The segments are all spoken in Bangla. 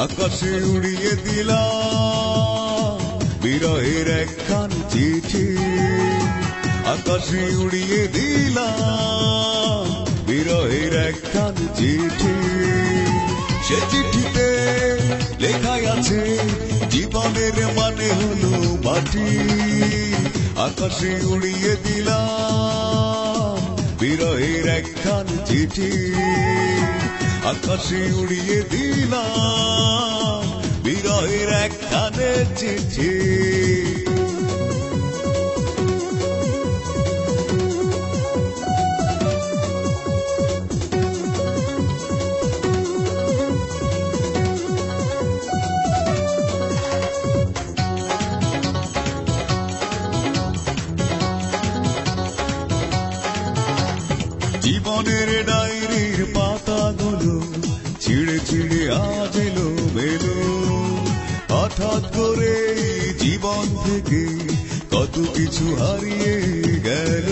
আকাশে উড়িয়ে দিলাম বিরহের একখান চিঠি, আকাশে উড়িয়ে দিলাম বিরহের একখান চিঠি। সে চিঠিতে লেখাই আছে জীবনের মানে হলো মাটি, আকাশে উড়িয়ে দিলাম বিরহের একখান চিঠি, আকাশে উড়িয়ে দিলাম বিরহের একখান চিঠি। জীবনের ডায়েরির পাতাগুলো ছিঁড়ে ছিঁড়ে আজ এলো মেলো, হঠাৎ করে জীবন থেকে কত কিছু হারিয়ে গেল।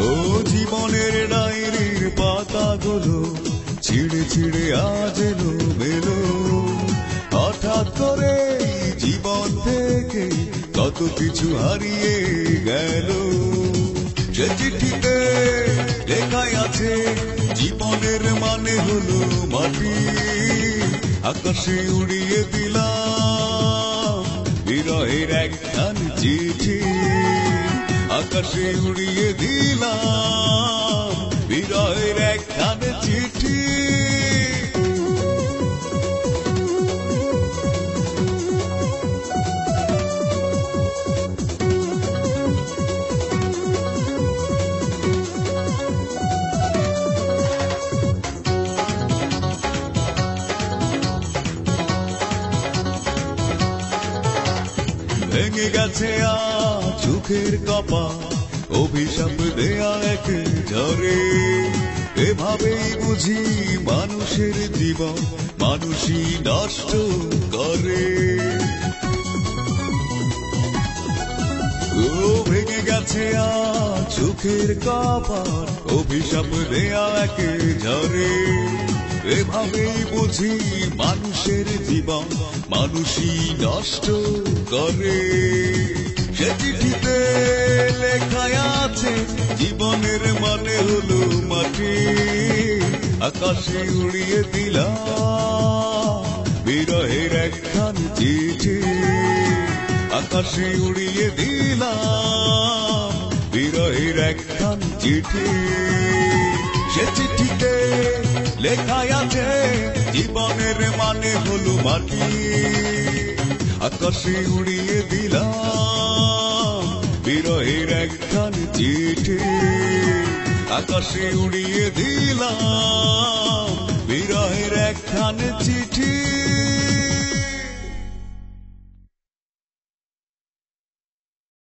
ও জীবনের ডায়েরির পাতাগুলো ছিঁড়ে ছিঁড়ে আজ এলো মেলো, হঠাৎ করে জীবন থেকে কত কিছু হারিয়ে গেল। সে চিঠিতে লেখাই আছে জীবনের মানে হলো মাটি, আকাশে উড়িয়ে দিলাম বিরহের একখান চিঠি, আকাশে উড়িয়ে দিলাম বিরহের একখান চিঠি। ভেঙে গেছে আজ চোখের কপাল, অভিশাপ দেয়া এক ঝড়ে, এভাবেই বুঝি মানুষের জীবন মানুষই নষ্ট করে। ও ভেঙে গেছে আজ চোখের কপাল, অভিশাপ দেয়া এক ঝড়ে, এভাবেই বুঝি মানুষের জীবন মানুষই নষ্ট করে। সে চিঠিতে লেখাই আছে জীবনের মানে হলো মাটি, আকাশে উড়িয়ে দিলাম বিরহের একখান চিঠি, আকাশে উড়িয়ে দিলাম বিরহের একখান চিঠি। সে চিঠিতে লেখাই আছে জীবনের মানে হলো মাটি, আকাশে উড়িয়ে দিলাম বিরহের একখান চিঠি, আকাশে উড়িয়ে দিলাম বিরহের একখান চিঠি।